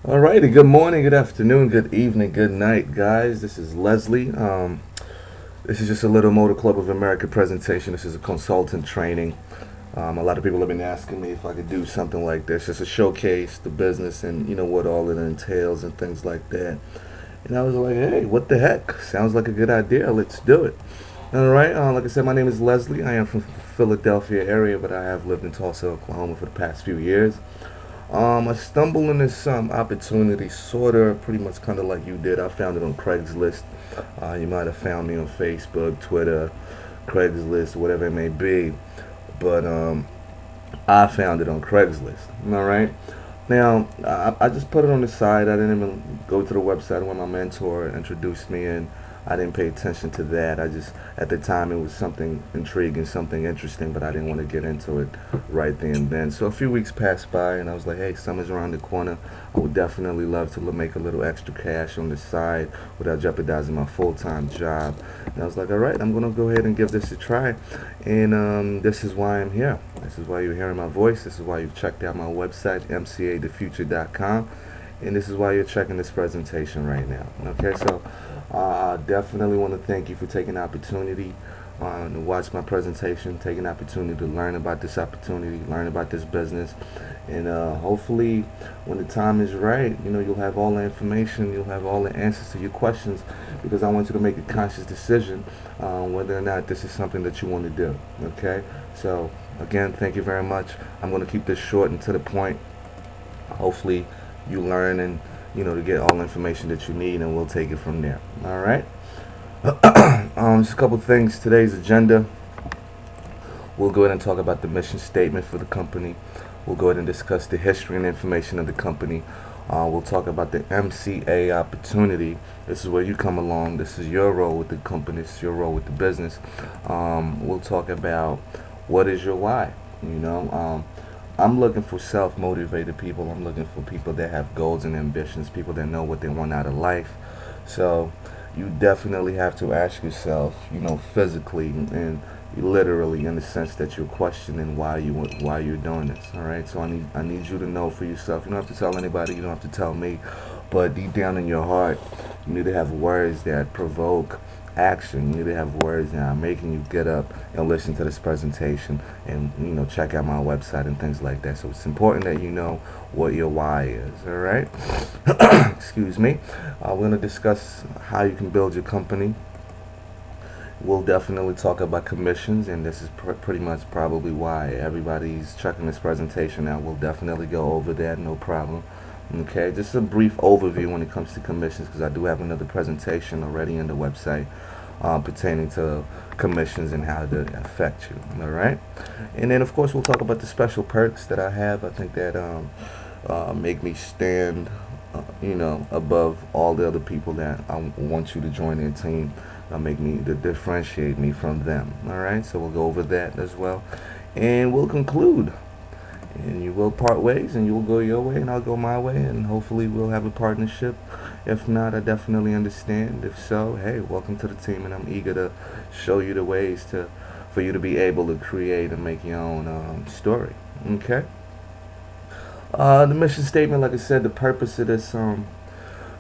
Alrighty, good morning, good afternoon, good evening, good night, guys. This is Leslie. This is just a little Motor Club of America presentation. This is a consultant training. A lot of people have been asking me if I could do something like this, just to showcase the business and what all it entails and things like that. And I was like, hey, what the heck? Sounds like a good idea. Let's do it. All right. Like I said, my name is Leslie. I am from the Philadelphia area, but I have lived in Tulsa, Oklahoma for the past few years. I stumbled into some opportunity, sort of, pretty much kind of like you did. I found it on Craigslist. You might have found me on Facebook, Twitter, Craigslist, whatever it may be. But I found it on Craigslist. All right. Now, I just put it on the side. I didn't even go to the website when my mentor introduced me, and I didn't pay attention to that. I just, at the time, it was something intriguing, something interesting, but I didn't want to get into it right then and then. So a few weeks passed by, and I was like, hey, summer's around the corner. I would definitely love to make a little extra cash on the side without jeopardizing my full-time job. And I was like, all right, I'm going to go ahead and give this a try. And this is why I'm here. This is why you're hearing my voice. This is why you've checked out my website, mcathefuture.com. And this is why you're checking this presentation right now. Okay, so I definitely want to thank you for taking the opportunity to watch my presentation, taking the opportunity to learn about this opportunity, learn about this business, and hopefully when the time is right, you'll have all the information, you'll have all the answers to your questions, because I want you to make a conscious decision whether or not this is something that you want to do. Okay, so again, thank you very much. I'm going to keep this short and to the point. Hopefully you learn and to get all the information that you need, and we'll take it from there. All right. Just a couple things. Today's agenda. We'll go ahead and talk about the mission statement for the company. We'll go ahead and discuss the history and information of the company. We'll talk about the MCA opportunity. This is where you come along. This is your role with the company. This is your role with the business. We'll talk about what is your why. I'm looking for self-motivated people. I'm looking for people that have goals and ambitions, people that know what they want out of life. So you definitely have to ask yourself, physically and literally, in the sense that you're questioning why you're doing this. All right. So I need you to know for yourself. You don't have to tell anybody. You don't have to tell me, but deep down in your heart, you need to have words that provoke action. You need to have words that are making you get up and listen to this presentation and check out my website and things like that. So it's important that you know what your why is. All right. Excuse me. We're going to discuss how you can build your company. We'll definitely talk about commissions, and this is pretty much probably why everybody's checking this presentation out. We'll definitely go over that, no problem. Okay, just a brief overview when it comes to commissions, because I do have another presentation already on the website pertaining to commissions and how they affect you. All right, and then of course we'll talk about the special perks that I have. I think that make me stand, above all the other people that I want you to join their team. Make me to differentiate me from them. All right, so we'll go over that as well, and we'll conclude. And you will part ways, and you will go your way, and I'll go my way, and hopefully we'll have a partnership. If not, I definitely understand. If so, hey, welcome to the team, and I'm eager to show you the ways for you to be able to create and make your own story. Okay. The mission statement, like I said, the purpose of this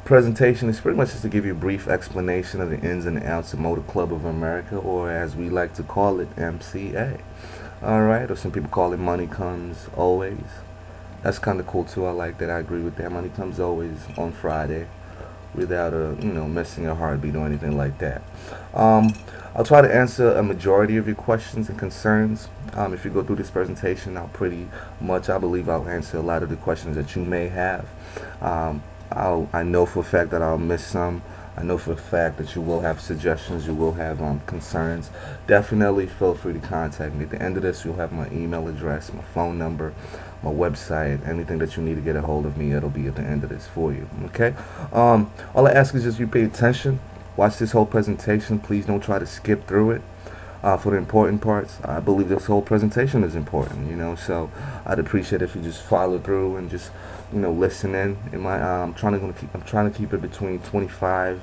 presentation is pretty much just to give you a brief explanation of the ins and outs of Motor Club of America, or as we like to call it, MCA. All right, or some people call it Money Comes Always. That's kind of cool too. I like that. I agree with that. Money comes always on Friday, without missing a heartbeat or anything like that. I'll try to answer a majority of your questions and concerns. If you go through this presentation, I believe I'll answer a lot of the questions that you may have. I know for a fact that I'll miss some. I know for a fact that you will have suggestions, you will have concerns. Definitely feel free to contact me. At the end of this, you'll have my email address, my phone number, my website, anything that you need to get a hold of me, it'll be at the end of this for you. Okay? All I ask is just you pay attention. Watch this whole presentation. Please don't try to skip through it. For the important parts, I believe this whole presentation is important, so I'd appreciate if you just follow through and just, listen in. I'm trying to keep it between 25,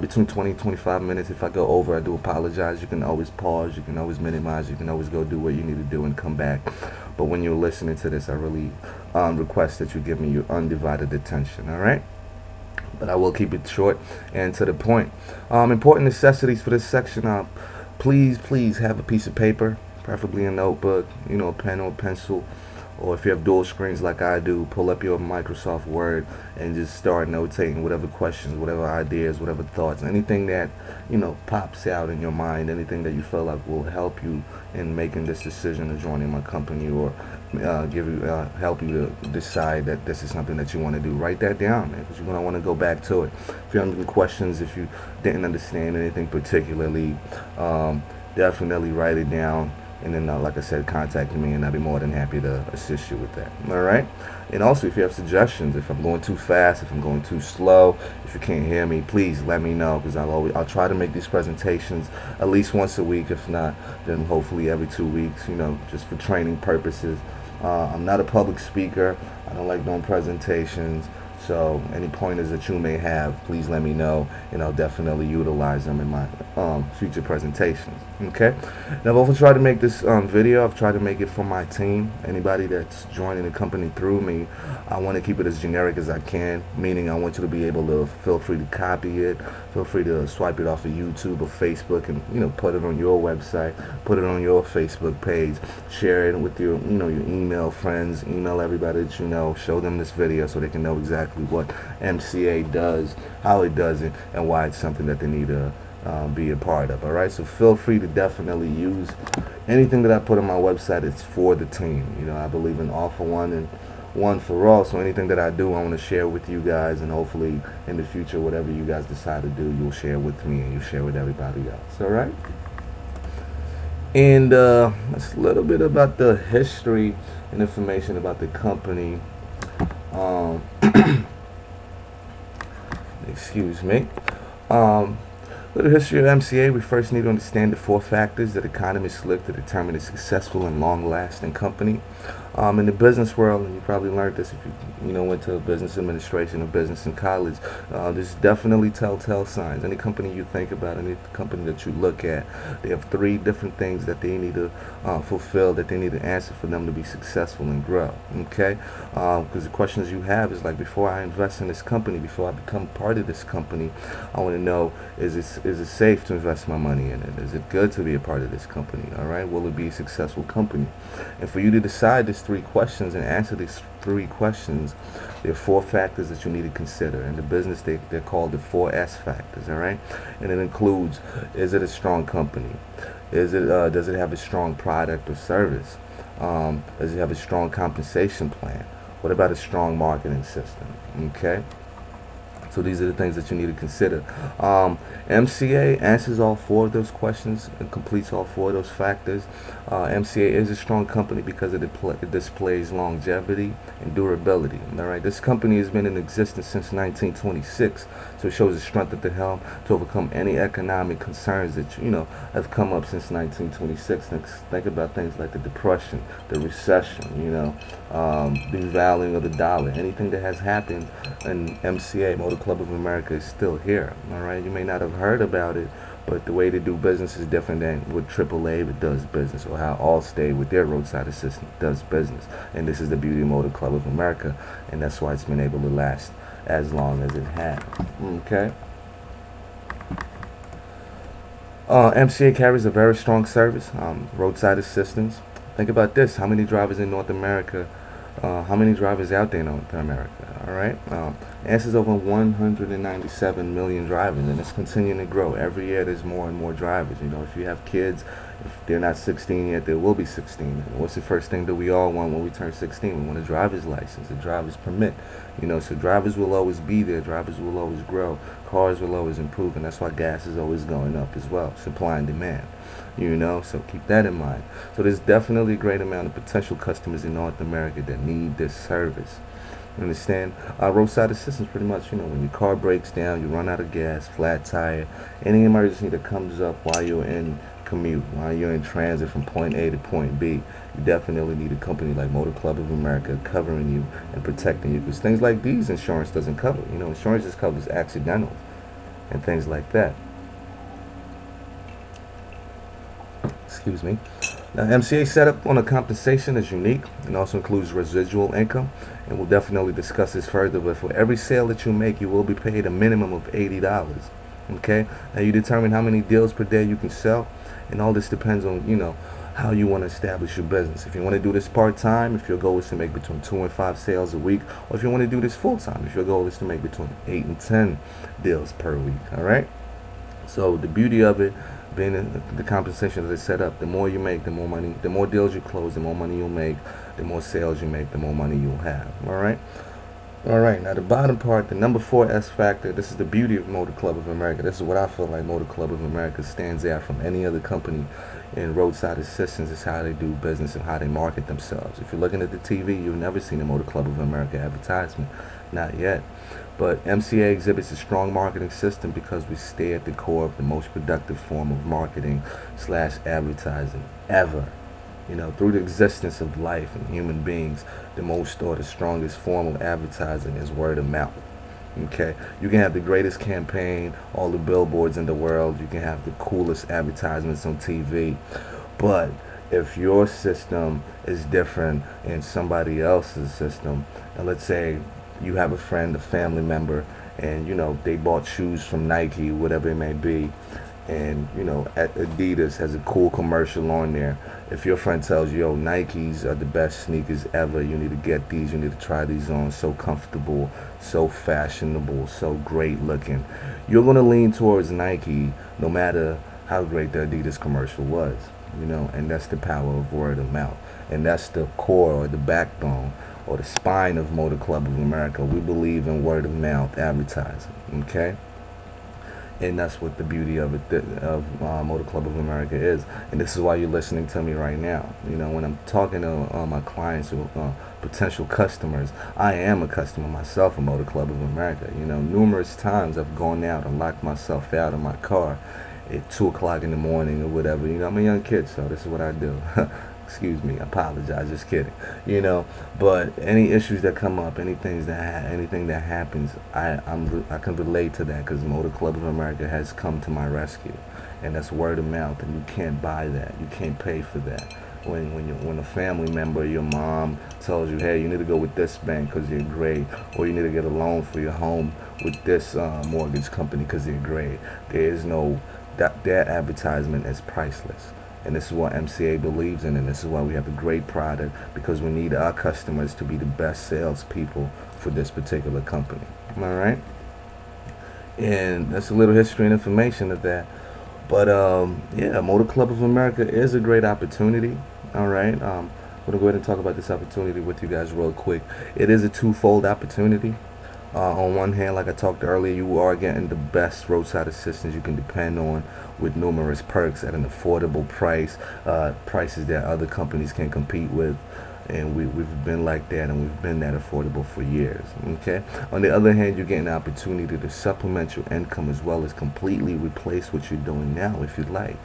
between 20 and 25 minutes. If I go over, I do apologize. You can always pause, you can always minimize, you can always go do what you need to do and come back. But when you're listening to this, I really request that you give me your undivided attention. All right, but I will keep it short and to the point. Important necessities for this section. Please have a piece of paper, preferably a notebook, a pen or pencil, or if you have dual screens like I do, pull up your Microsoft Word and just start notating whatever questions, whatever ideas, whatever thoughts, anything that pops out in your mind, anything that you feel like will help you in making this decision of joining my company, or help you to decide that this is something that you want to do. Write that down, man, because you're going to want to go back to it. If you have any questions, if you didn't understand anything particularly, definitely write it down. And then, like I said, contact me, and I'll be more than happy to assist you with that. All right. And also, if you have suggestions, if I'm going too fast, if I'm going too slow, if you can't hear me, please let me know, because I'll try to make these presentations at least once a week. If not, then hopefully every 2 weeks. Just for training purposes. I'm not a public speaker. I don't like doing presentations. So any pointers that you may have, please let me know, and I'll definitely utilize them in my future presentations. Okay. Now, I've also tried to make this video. I've tried to make it for my team. Anybody that's joining the company through me, I want to keep it as generic as I can. Meaning, I want you to be able to feel free to copy it, feel free to swipe it off of YouTube or Facebook, and put it on your website, put it on your Facebook page, share it with your your email friends, email everybody that you know, show them this video so they can know exactly what MCA does, how it does it, and why it's something that they need to be a part of. All right, so feel free to definitely use anything that I put on my website. It's for the team. I believe in all for one and one for all. So anything that I do, I want to share with you guys, and hopefully in the future, whatever you guys decide to do, you'll share with me and you share with everybody else. All right. And that's a little bit about the history and information about the company. Excuse me. Little history of MCA. We first need to understand the 4 factors that economists look to determine a successful and long-lasting company. In the business world, and you probably learned this if you went to business administration or business in college, there's definitely telltale signs. Any company you think about, any company that you look at, they have 3 different things that they need to fulfill, that they need to answer for them to be successful and grow. Okay, because the questions you have is like, before I invest in this company, before I become part of this company, I want to know, is it safe to invest my money in it? Is it good to be a part of this company? All right, will it be a successful company? And for you to decide these 3 questions and answer these 3 questions, there are 4 factors that you need to consider. In the business, they're called the 4S factors. All right, and it includes: is it a strong company? Does it have a strong product or service? Does it have a strong compensation plan? What about a strong marketing system? Okay. So these are the things that you need to consider. MCA answers all 4 of those questions and completes all 4 of those factors. MCA is a strong company because it displays longevity and durability. All right, this company has been in existence since 1926, so it shows the strength at the helm to overcome any economic concerns that have come up since 1926. Think about things like the Depression, the recession, devaluing of the dollar. Anything that has happened in MCA, Motor Club of America, is still here. All right, you may not have heard about it, but the way they do business is different than what AAA does business, or how Allstate with their roadside assistance does business. And this is the beauty of Motor Club of America, and that's why it's been able to last as long as it has. Okay. MCA carries a very strong service, roadside assistance. Think about this: how many drivers in North America? How many drivers out there in North America? All right, answers over 197 million drivers, and it's continuing to grow. Every year there's more and more drivers. If you have kids, if they're not 16 yet, they will be 16. What's the first thing that we all want when we turn 16? We want a driver's license, a driver's permit. So drivers will always be there. Drivers will always grow. Cars will always improve, and that's why gas is always going up as well. Supply and demand. So keep that in mind. So there's definitely a great amount of potential customers in North America that need this service. You understand? Roadside assistance, pretty much, when your car breaks down, you run out of gas, flat tire, any emergency that comes up while you're in commute, while you're in transit from point A to point B, you definitely need a company like Motor Club of America covering you and protecting you, because things like these insurance doesn't cover. Insurance just covers accidental and things like that. Excuse me. Now, MCA setup on a compensation is unique and also includes residual income, and we'll definitely discuss this further. But for every sale that you make, you will be paid a minimum of $80. Okay. Now you determine how many deals per day you can sell, and all this depends on how you want to establish your business. If you want to do this part time, if your goal is to make between 2 and 5 sales a week, or if you want to do this full time, if your goal is to make between 8 and 10 deals per week. All right. So the beauty of it being in the compensation that is set up, the more you make, the more money, the more deals you close, the more money you'll make, the more sales you make, the more money you'll have. All right. All right. Now the bottom part, the number 4 S factor. This is the beauty of Motor Club of America. This is what I feel like Motor Club of America stands out from any other company in roadside assistance. Is how they do business and how they market themselves. If you're looking at the TV, you've never seen a Motor Club of America advertisement, not yet. But MCA exhibits a strong marketing system because we stay at the core of the most productive form of marketing / advertising ever. Through the existence of life and human beings, the most or the strongest form of advertising is word of mouth. Okay, you can have the greatest campaign, all the billboards in the world, you can have the coolest advertisements on TV, but if your system is different in somebody else's system, and let's say you have a friend, a family member, and they bought shoes from Nike, whatever it may be, and Adidas has a cool commercial on there. If your friend tells you, yo, Nikes are the best sneakers ever, you need to get these, you need to try these on, so comfortable, so fashionable, so great looking, you're going to lean towards Nike no matter how great the Adidas commercial was. And that's the power of word of mouth, and that's the core or the backbone or the spine of Motor Club of America. We believe in word of mouth advertising. Okay. And that's what the beauty of it of Motor Club of America is, and this is why you're listening to me right now. When I'm talking to my clients or potential customers, I am a customer myself of Motor Club of America. Numerous times I've gone out and locked myself out of my car at 2 o'clock in the morning or whatever. I'm a young kid, so this is what I do. Excuse me, I apologize, just kidding. But any issues that come up, anything that happens, I can relate to that because Motor Club of America has come to my rescue, and that's word of mouth, and you can't buy that, you can't pay for that. When a family member, your mom, tells you, hey, you need to go with this bank because they're great, or you need to get a loan for your home with this mortgage company because they're great, there is no that advertisement is priceless. And this is what MCA believes in, and this is why we have a great product, because we need our customers to be the best salespeople for this particular company. Am I right? And that's a little history and information of that. But yeah, Motor Club of America is a great opportunity. All right. I'm gonna go ahead and talk about this opportunity with you guys real quick. It is a twofold opportunity. On one hand, like I talked earlier, you are getting the best roadside assistance you can depend on, with numerous perks at an affordable price, prices that other companies can compete with. And we've been like that, and we've been that affordable for years. Okay. On the other hand, you're getting an opportunity to supplement your income as well as completely replace what you're doing now if you'd like.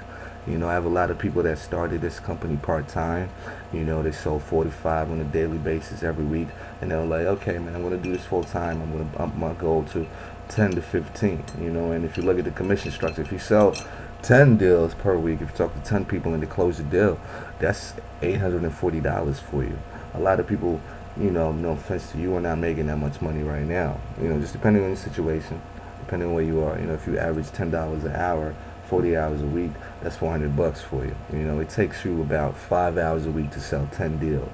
I have a lot of people that started this company part-time. They sold 45 on a daily basis every week, and they were like, okay, man, I'm going to do this full-time. I'm going to up my goal to 10 to 15, and if you look at the commission structure, if you sell 10 deals per week, if you talk to 10 people and they close a deal, that's $840 for you. A lot of people, no offense to you, are not making that much money right now. Just depending on the situation, depending on where you are. If you average $10 an hour, 40 hours a week, that's $400 for you. It takes you about 5 hours a week to sell 10 deals.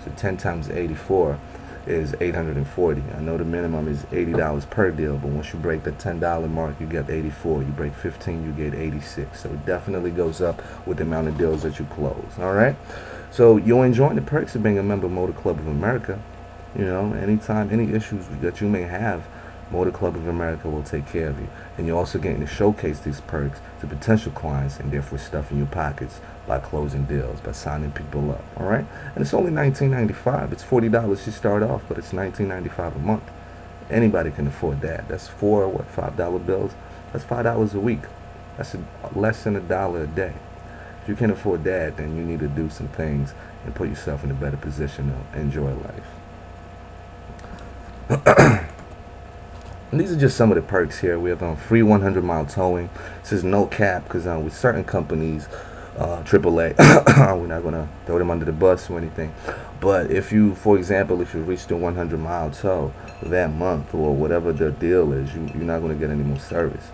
So 10 times 84 is 840. I know the minimum is $80 per deal, but once you break the $10 mark, you get 84. You break 15, you get 86. So it definitely goes up with the amount of deals that you close. All right. So you're enjoying the perks of being a member of Motor Club of America. Anytime, any issues that you may have, Motor Club of America will take care of you. And you're also getting to showcase these perks to potential clients, and therefore stuffing your pockets by closing deals, by signing people up. All right. And it's only $19.95. It's $40 to start off, but it's $19.95 a month. Anybody can afford that. That's $5 bills. That's $5 a week. That's less than $1 a day. If you can't afford that, then you need to do some things and put yourself in a better position to enjoy life. And these are just some of the perks here. We have free 100-mile towing. This is no cap, because with certain companies, AAA. We're not gonna throw them under the bus or anything. But if you, for example, if you reach the 100-mile tow that month or whatever the deal is, you're not gonna get any more service.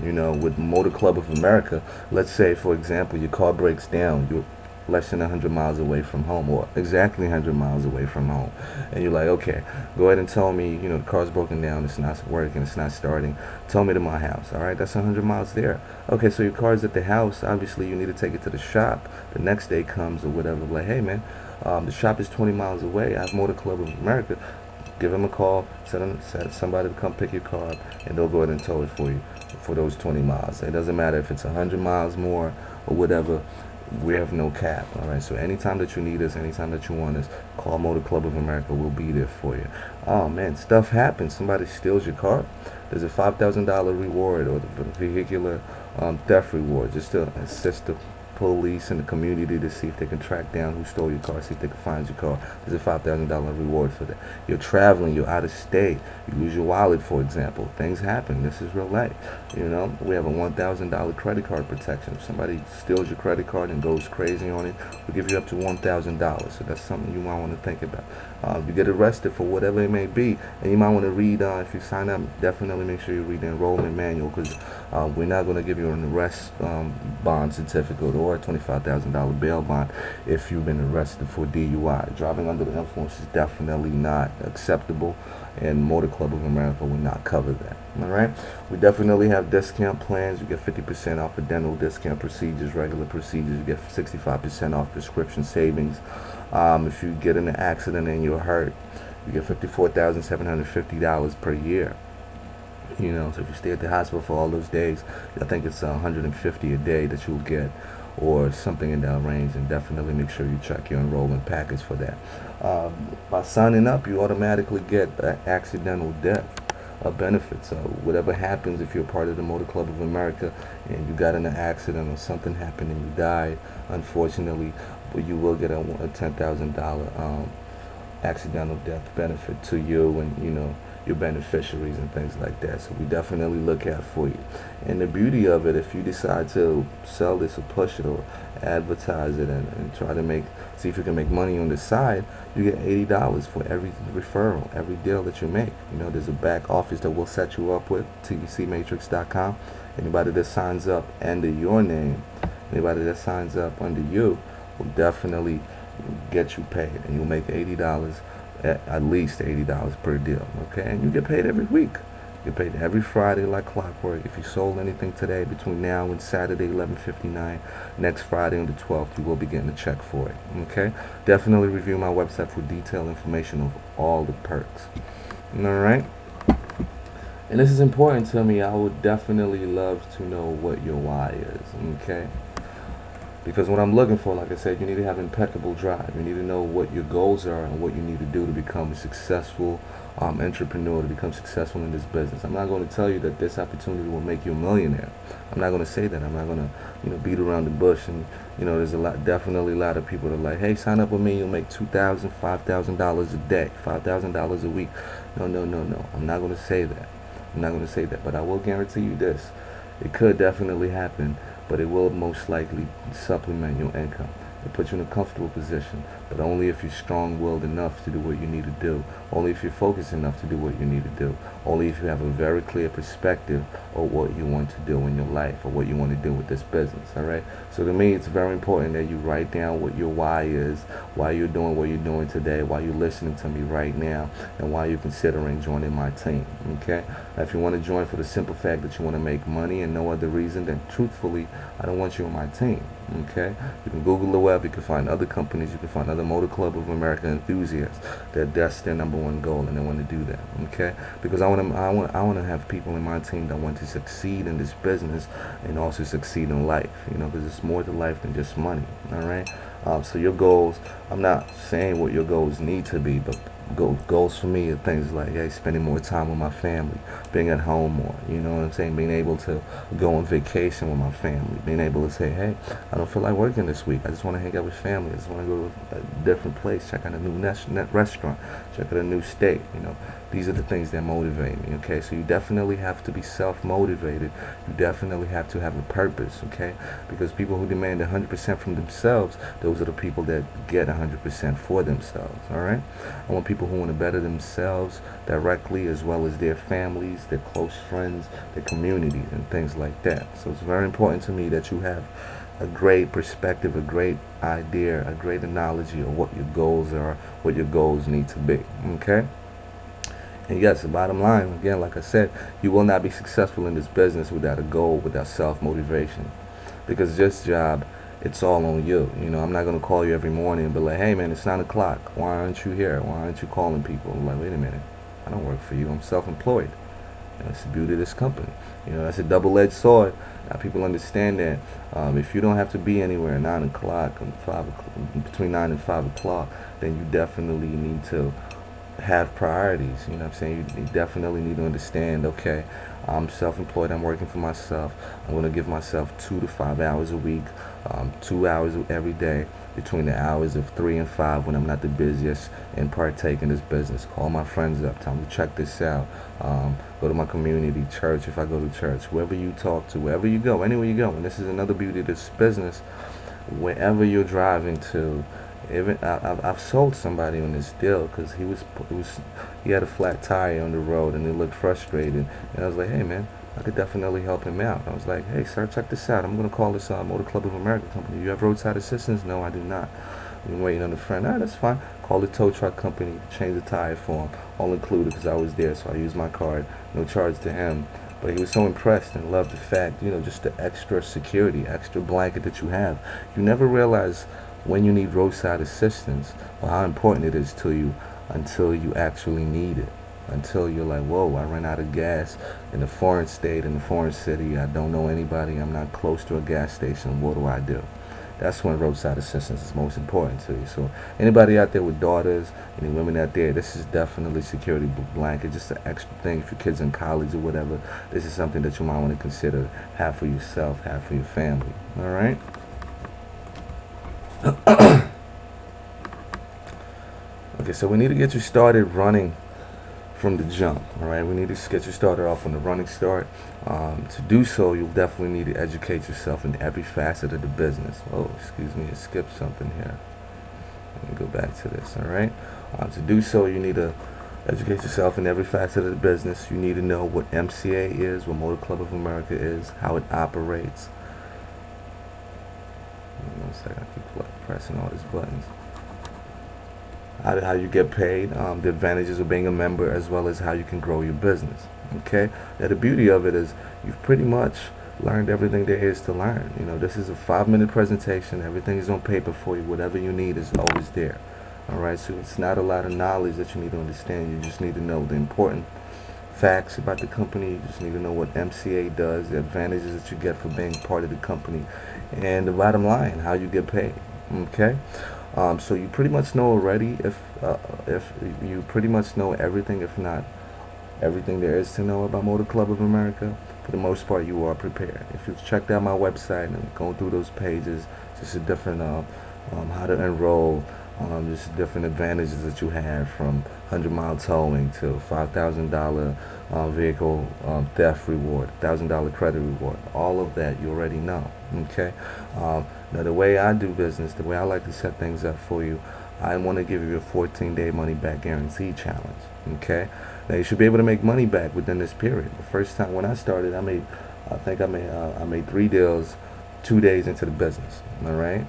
With Motor Club of America, let's say, for example, your car breaks down, you're less than 100 miles away from home, or exactly 100 miles away from home, and you're like, okay, go ahead and tell me, the car's broken down, it's not working, it's not starting, tell me to my house. All right, that's 100 miles there. Okay, so your car's at the house, obviously you need to take it to the shop. The next day comes or whatever, like, hey man, the shop is 20 miles away, I have Motor Club of America. Give them a call, set somebody to come pick your car up, and they'll go ahead and tow it for you for those 20 miles. It doesn't matter if it's 100 miles more or whatever. We have no cap. All right, so anytime that you need us, anytime that you want us, call Motor Club of America. We'll be there for you. Oh man, stuff happens. Somebody steals your car. There's a $5,000 reward, or the vehicular theft reward, just to assist the police and the community to see if they can track down who stole your car, see if they can find your car. There's a $5,000 reward for that. You're traveling, you're out of state, you lose your wallet, for example. Things happen. This is real life. We have a $1,000 credit card protection. If somebody steals your credit card and goes crazy on it, we give you up to $1,000. So that's something you might want to think about. You get arrested for whatever it may be, and you might want to read, if you sign up, definitely make sure you read the enrollment manual, because we're not going to give you an arrest bond certificate or a $25,000 bail bond if you've been arrested for DUI. Driving under the influence is definitely not acceptable, and Motor Club of America will not cover that. All right, we definitely have discount plans. You get 50% off of dental discount procedures, regular procedures. You get 65% off prescription savings. If you get in an accident and you're hurt, you get $54,750 per year. So if you stay at the hospital for all those days, I think it's $150 a day that you'll get, or something in that range. And definitely make sure you check your enrollment package for that. By signing up, you automatically get accidental death benefits. So whatever happens, if you're part of the Motor Club of America and you got in an accident or something happened and you died, unfortunately, but you will get a $10,000 accidental death benefit to you and your beneficiaries and things like that. So we definitely look out for you. And the beauty of it, if you decide to sell this or push it or advertise it and try to see if you can make money on the side, you get $80 for every referral, every deal that you make. There's a back office that will set you up with, tbcmatrix.com. Anybody that signs up under your name, anybody that signs up under you will definitely get you paid, and you'll make $80, at least $80 per deal. Okay, and you get paid every week. You get paid every Friday like clockwork. If you sold anything today between now and Saturday 11:59, next Friday on the 12th, you will be getting a check for it. Okay, definitely review my website for detailed information of all the perks. All right. And this is important to me. I would definitely love to know what your why is. Okay. Because what I'm looking for, like I said, you need to have impeccable drive. You need to know what your goals are and what you need to do to become a successful entrepreneur, to become successful in this business. I'm not going to tell you that this opportunity will make you a millionaire. I'm not going to say that. I'm not going to, beat around the bush. And there's definitely a lot of people that are like, hey, sign up with me. You'll make $2,000, $5,000 a day, $5,000 a week. No. I'm not going to say that. I'm not going to say that. But I will guarantee you this: it could definitely happen, but it will most likely supplement your income. It puts you in a comfortable position, but only if you're strong-willed enough to do what you need to do, only if you're focused enough to do what you need to do, only if you have a very clear perspective of what you want to do in your life or what you want to do with this business. All right, so to me, it's very important that you write down what your why is, why you're doing what you're doing today, why you're listening to me right now, and why you're considering joining my team. Okay, now, if you want to join for the simple fact that you want to make money and no other reason, then truthfully, I don't want you on my team. Okay, you can Google the web, you can find other companies, you can find other Motor Club of America enthusiasts that's their number one goal, and they want to do that. Okay, because I want to have people in my team that want to succeed in this business and also succeed in life. Because it's more to life than just money. All right, so your goals, I'm not saying what your goals need to be, but goals for me are things like, hey, spending more time with my family, being at home more, you know what I'm saying, being able to go on vacation with my family, being able to say, hey, I don't feel like working this week, I just want to hang out with family, I just want to go to a different place, check out a new restaurant, check out a new state, These are the things that motivate me, okay? So you definitely have to be self-motivated. You definitely have to have a purpose, okay? Because people who demand 100% from themselves, those are the people that get 100% for themselves, all right? I want people who want to better themselves directly, as well as their families, their close friends, their communities, and things like that. So it's very important to me that you have a great perspective, a great idea, a great analogy of what your goals are, what your goals need to be, okay? And yes, the bottom line, again, like I said, you will not be successful in this business without a goal, without self-motivation. Because this job, it's all on you. You know, I'm not going to call you every morning and be like, hey man, it's 9 o'clock. Why aren't you here? Why aren't you calling people? I'm like, wait a minute. I don't work for you. I'm self-employed. And that's the beauty of this company. You know, that's a double-edged sword. Now people understand that if you don't have to be anywhere at 9 o'clock, and 5 o'clock, between 9 and 5 o'clock, then you definitely need to have priorities. You know what I'm saying? You definitely need to understand, okay, I'm self-employed, I'm working for myself. I'm going to give myself 2 to 5 hours a week, 2 hours every day between the hours of 3 and 5 when I'm not the busiest, and partake in this business. Call my friends up, tell them to check this out. Go to my community, church if I go to church, whoever you talk to, wherever you go, anywhere you go. And this is another beauty of this business. Wherever you're driving to, even I've sold somebody on this deal because he had a flat tire on the road and he looked frustrated, and I was like, hey man, I could definitely help him out. I was like, hey sir, check this out. I'm gonna call this Motor Club of America company. You have roadside assistance? No, I do not. I'm waiting on a friend. Ah, that's fine. Call the tow truck company, change the tire for him, all included because I was there, so I used my card. No charge to him. But he was so impressed and loved the fact, you know, just the extra security, extra blanket that you have. You never realize when you need roadside assistance or how important it is to you until you actually need it. Until you're like, whoa, I ran out of gas in a foreign state, in a foreign city. I don't know anybody. I'm not close to a gas station. What do I do? That's when roadside assistance is most important to you. So anybody out there with daughters, any women out there, this is definitely security blanket, just an extra thing if your kids in college or whatever. This is something that you might want to consider, have for yourself, have for your family. All right? Okay, so we need to get you started running from the jump. All right, we need to get you started off on the running start. To do so, you'll definitely need to educate yourself in every facet of the business. Oh, excuse me, I skipped something here. Let me go back to this. All right, to do so, you need to educate yourself in every facet of the business. You need to know what MCA is, what Motor Club of America is, how it operates. One second, I keep pressing all these buttons. How you get paid, the advantages of being a member, as well as how you can grow your business. Okay, now the beauty of it is you've pretty much learned everything there is to learn. You know, this is a 5-minute presentation. Everything is on paper for you. Whatever you need is always there. All right, so it's not a lot of knowledge that you need to understand. You just need to know the important facts about the company. You just need to know what MCA does, the advantages that you get for being part of the company, and the bottom line, how you get paid. Okay, so you pretty much know already, if you pretty much know everything, if not everything there is to know about Motor Club of America. For the most part, you are prepared. If you've checked out my website and going through those pages, just a different how to enroll, just different advantages that you have, from 100-mile towing to $5,000 vehicle theft reward, $1,000 credit reward. All of that you already know. Okay. Now the way I do business, the way I like to set things up for you, I want to give you a 14-day money-back guarantee challenge. Okay. Now you should be able to make money back within this period. The first time when I started, I made 3 deals 2 days into the business. All right.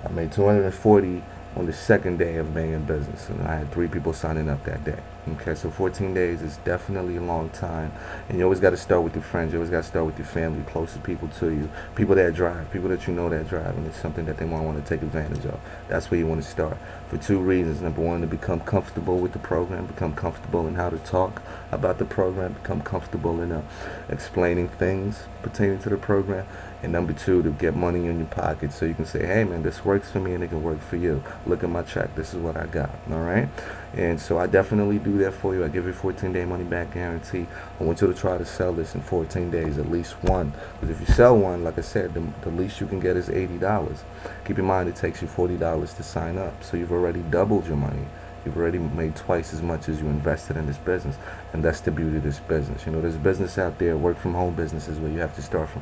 I made 240 on the second day of being in business, and I had 3 people signing up that day. Okay, so 14 days is definitely a long time, and you always got to start with your friends. You always got to start with your family, closest people to you, people that drive, people that you know that drive, and it's something that they want to take advantage of. That's where you want to start, for 2 reasons. Number one, to become comfortable with the program, become comfortable in how to talk about the program, become comfortable in explaining things pertaining to the program. And number 2, to get money in your pocket so you can say, hey man, this works for me and it can work for you. Look at my check. This is what I got. All right. And so I definitely do that for you. I give you a 14-day money back guarantee. I want you to try to sell this in 14 days, at least one. Because if you sell one, like I said, the least you can get is $80. Keep in mind, it takes you $40 to sign up. So you've already doubled your money. You've already made twice as much as you invested in this business. And that's the beauty of this business. You know, there's business out there, work from home businesses, where you have to start from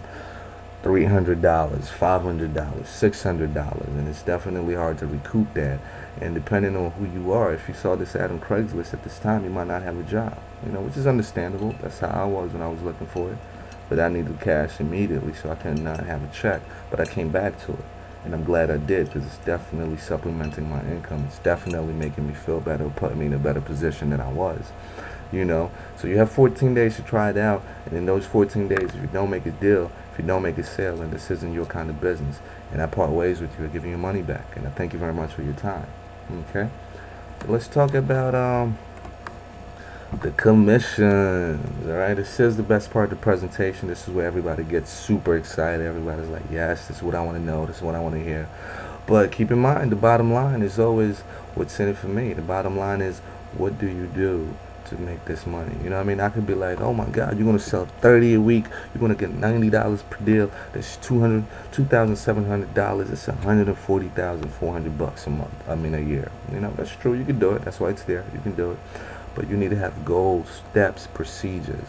$300, $500, $600, and it's definitely hard to recoup that. And depending on who you are, if you saw this ad on Craigslist at this time, you might not have a job, which is understandable. That's how I was when I was looking for it. But I needed cash immediately, so I could not have a check. But I came back to it, and I'm glad I did, because it's definitely supplementing my income. It's definitely making me feel better, putting me in a better position than I was. So you have 14 days to try it out, and in those 14 days, if you don't make a deal, if you don't make a sale, then this isn't your kind of business, and I part ways with you. I give you your money back, and I thank you very much for your time. Okay, so let's talk about the commissions. All right, this is the best part of the presentation. This is where everybody gets super excited. Everybody's like, yes, this is what I want to know, this is what I want to hear. But keep in mind, the bottom line is always what's in it for me. The bottom line is, what do you do to make this money? You know what I mean? I could be like, oh my God, you're gonna sell 30 a week, you're gonna get $90 per deal, that's $2,700, it's $140,400 a month. I mean, a year. That's true. You can do it. That's why it's there. You can do it. But you need to have goals, steps, procedures,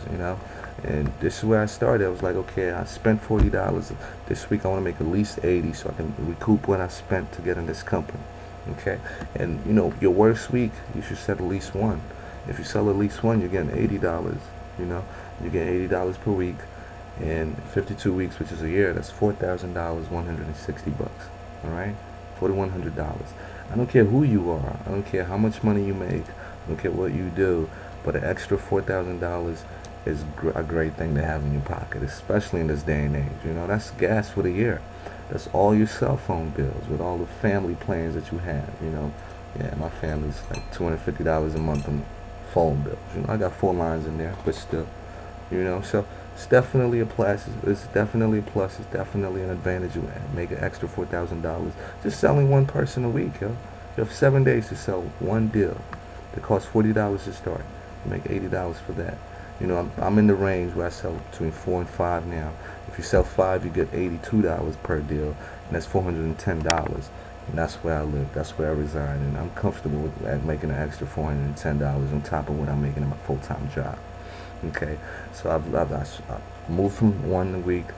And this is where I started. I was like, okay, I spent $40 this week. I want to make at least 80 so I can recoup what I spent to get in this company. Okay? And your worst week, you should set at least one. If you sell at least one, you're getting $80. You're getting $80 per week, and 52 weeks, which is a year, that's $4,000, 160 bucks. All right, $4,100. I don't care who you are. I don't care how much money you make. I don't care what you do. But an extra $4,000 is a great thing to have in your pocket, especially in this day and age. That's gas for the year. That's all your cell phone bills with all the family plans that you have. Yeah, my family's like $250 a month on phone bills. I got 4 lines in there, but still, so it's definitely a plus. It's definitely a plus. It's definitely an advantage. You make an extra $4,000 just selling one person a week, yo. You have 7 days to sell one deal. It costs $40 to start. You make $80 for that. I'm in the range where I sell between 4 and 5 now. If you sell 5, you get $82 per deal, and that's $410. And that's where I live. That's where I reside, and I'm comfortable with making an extra $410 on top of what I'm making in my full-time job. Okay, so I've moved from 1 a week.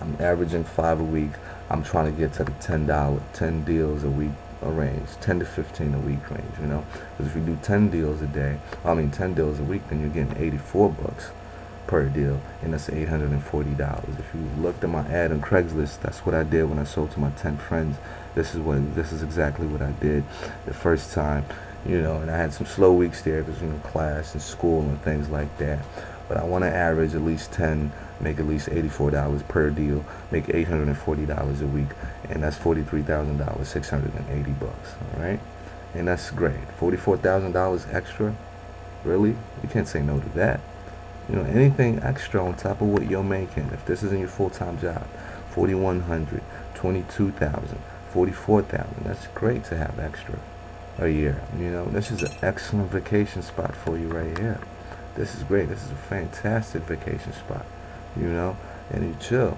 I'm averaging 5 a week. I'm trying to get to the $10 deals a week range, 10 to 15 a week range. Because if you do 10 deals a day, 10 deals a week, then you're getting 84 bucks per deal, and that's $840. If you looked at my ad on Craigslist, that's what I did when I sold to my 10 friends. This is exactly what I did the first time, and I had some slow weeks there because class and school and things like that. But I want to average at least 10, make at least $84 per deal, make $840 a week, and that's $43,000, 680 bucks. All right, and that's great. $44,000 extra, really? You can't say no to that. Anything extra on top of what you're making, if this isn't your full-time job, 4,100, 22,000, 44,000. That's great to have extra a year. This is an excellent vacation spot for you right here. This is great. This is a fantastic vacation spot. And you chill.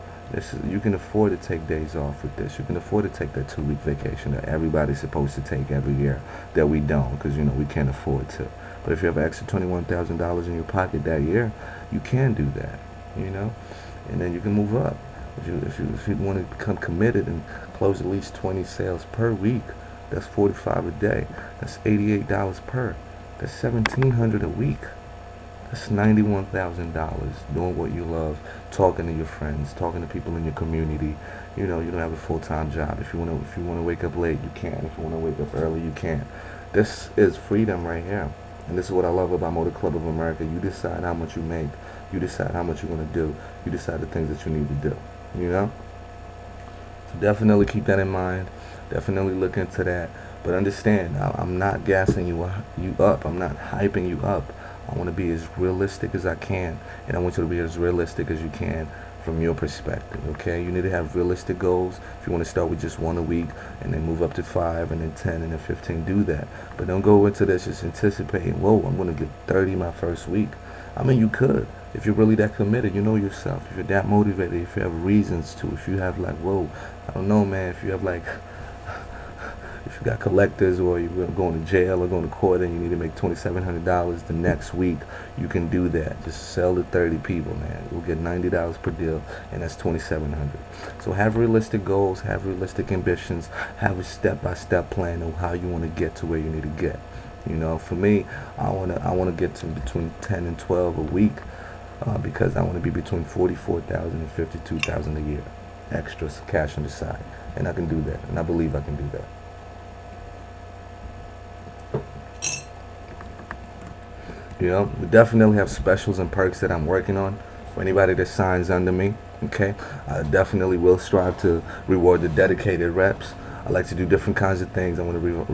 You can afford to take days off with this. You can afford to take that 2-week vacation that everybody's supposed to take every year that we don't, because we can't afford to. But if you have an extra $21,000 in your pocket that year, you can do that. And then you can move up. If you want to become committed and close at least 20 sales per week, that's 45 a day. That's $88 per. That's $1,700 a week. That's $91,000 doing what you love, talking to your friends, talking to people in your community. You don't have a full-time job. If you want to wake up late, you can. If you want to wake up early, you can. This is freedom right here. And this is what I love about Motor Club of America. You decide how much you make. You decide how much you're going to do. You decide the things that you need to do. So definitely keep that in mind. Definitely look into that. But understand, I'm not gassing you up. I'm not hyping you up. I want to be as realistic as I can. And I want you to be as realistic as you can from your perspective, okay? You need to have realistic goals. If you want to start with just 1 a week and then move up to 5 and then 10 and then 15, do that. But don't go into this just anticipating, whoa, I'm going to get 30 my first week. You could. If you're really that committed, you know yourself. If you're that motivated, if you have reasons to, if you have like, whoa, I don't know, man, if you If you got collectors or you're going to jail or going to court and you need to make $2,700 the next week, you can do that. Just sell to 30 people, man. You'll get $90 per deal, and that's $2,700. So have realistic goals, have realistic ambitions, have a step-by-step plan of how you want to get to where you need to get. You know, for me, I wanna get to between 10 and 12 a week, because I want to be between 44,000 and 52,000 a year, extra cash on the side, and I can do that, and I believe I can do that. You know, we definitely have specials and perks that I'm working on for anybody that signs under me. Okay, I definitely will strive to reward the dedicated reps. I like to do different kinds of things. I want to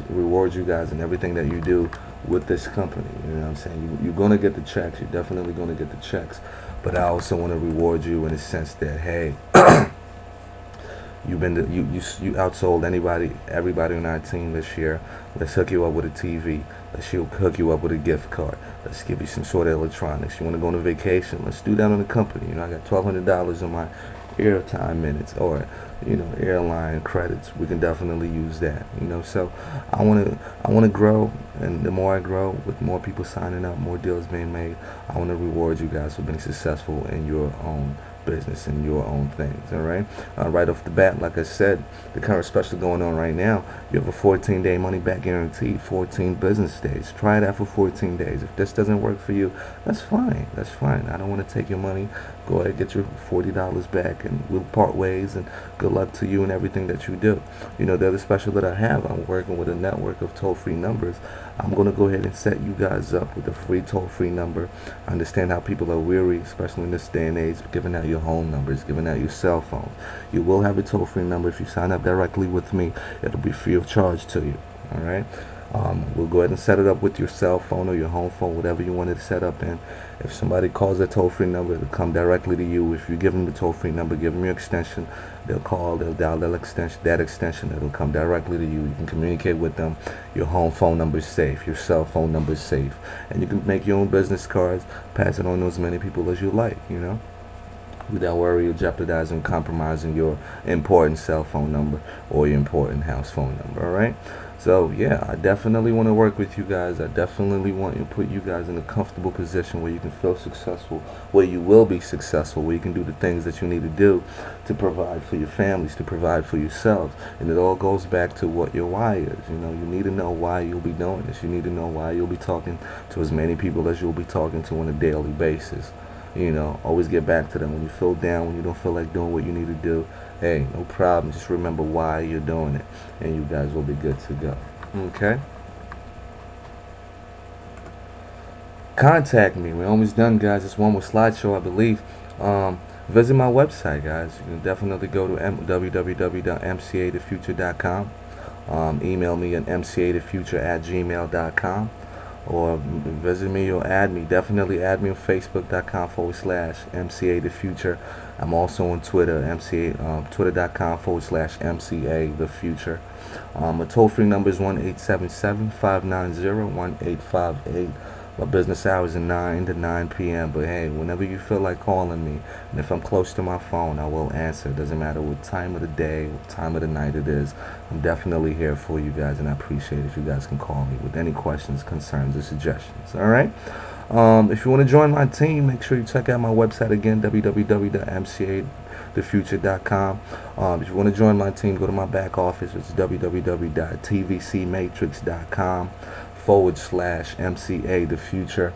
reward you guys and everything that you do with this company. You know what I'm saying? You're gonna get the checks. You're definitely gonna get the checks. But I also want to reward you in the sense that, hey, you outsold everybody on our team this year. Let's hook you up with a TV. Let's hook you up with a gift card. Let's give you some sort of electronics. You want to go on a vacation? Let's do that on the company. You know, I got $1,200 on my airtime minutes, or airline credits. We can definitely use that. So I want to grow, and the more I grow, with more people signing up, more deals being made, I want to reward you guys for being successful in your own business and your own things. All right, right off the bat, like I said, the current special going on right now, you have a 14-day money back guarantee, 14 business days. Try that for 14 days. If this doesn't work for you, that's fine. I don't want to take your money. Go ahead, get your $40 back, and we'll part ways, and good luck to you and everything that you do. The other special that I have, I'm working with a network of toll-free numbers. I'm going to go ahead and set you guys up with a free toll-free number. I understand how people are weary, especially in this day and age, giving out your home numbers, giving out your cell phones. You will have a toll-free number. If you sign up directly with me, it'll be free of charge to you. All right? We'll go ahead and set it up with your cell phone or your home phone, whatever you want it set up in. If somebody calls that toll-free number, it'll come directly to you. If you give them the toll-free number, give them your extension, they'll call, they'll dial that extension, it'll come directly to you. You can communicate with them. Your home phone number is safe, your cell phone number is safe, and you can make your own business cards, pass it on to as many people as you like, without worry of jeopardizing, compromising your important cell phone number or your important house phone number. All right? So yeah, I definitely want to work with you guys. I definitely want to put you guys in a comfortable position where you can feel successful, where you will be successful, where you can do the things that you need to do to provide for your families, to provide for yourselves. And it all goes back to what your why is. You need to know why you'll be doing this. You need to know why you'll be talking to as many people as you'll be talking to on a daily basis. Always get back to them when you feel down, when you don't feel like doing what you need to do. Hey, no problem. Just remember why you're doing it, and you guys will be good to go. Okay? Contact me. We're almost done, guys. It's one more slideshow, I believe. Visit my website, guys. You can definitely go to www.mcathefuture.com. Email me at mcathefuture@gmail.com. Or visit me or add me. Definitely add me on Facebook.com/MCA the Future. I'm also on Twitter, Twitter.com/MCA the Future. My toll-free number is 1-877-590-1858. My business hours are 9 to 9 p.m. But hey, whenever you feel like calling me, and if I'm close to my phone, I will answer. It doesn't matter what time of the day, what time of the night it is. I'm definitely here for you guys, and I appreciate it if you guys can call me with any questions, concerns, or suggestions. All right? If you want to join my team, make sure you check out my website again, www.mcathefuture.com. If you want to join my team, go to my back office, which is www.tvcmatrix.com/MCA the Future.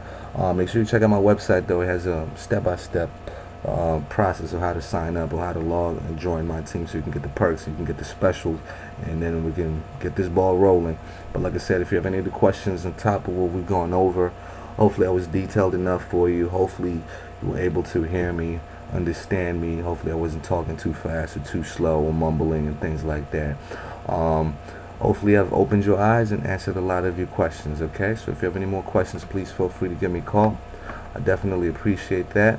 Make sure you check out my website, though. It has a step-by-step process of how to sign up or how to log and join my team, so you can get the perks, you can get the specials, and then we can get this ball rolling. But like I said, if you have any other questions on top of what we've gone over, hopefully I was detailed enough for you. Hopefully you were able to hear me, understand me. Hopefully I wasn't talking too fast or too slow or mumbling and things like that. Hopefully I've opened your eyes and answered a lot of your questions. Okay, so if you have any more questions, please feel free to give me a call. I definitely appreciate that.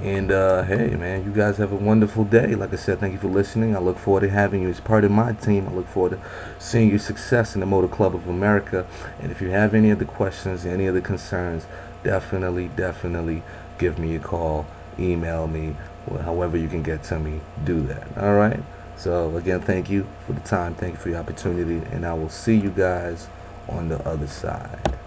And hey, man, you guys have a wonderful day. Like I said, thank you for listening. I look forward to having you as part of my team. I look forward to seeing your success in the Motor Club of America. And if you have any other questions, any other concerns, definitely give me a call, email me, or however you can get to me. Do that. All right. So again, thank you for the time. Thank you for the opportunity. And I will see you guys on the other side.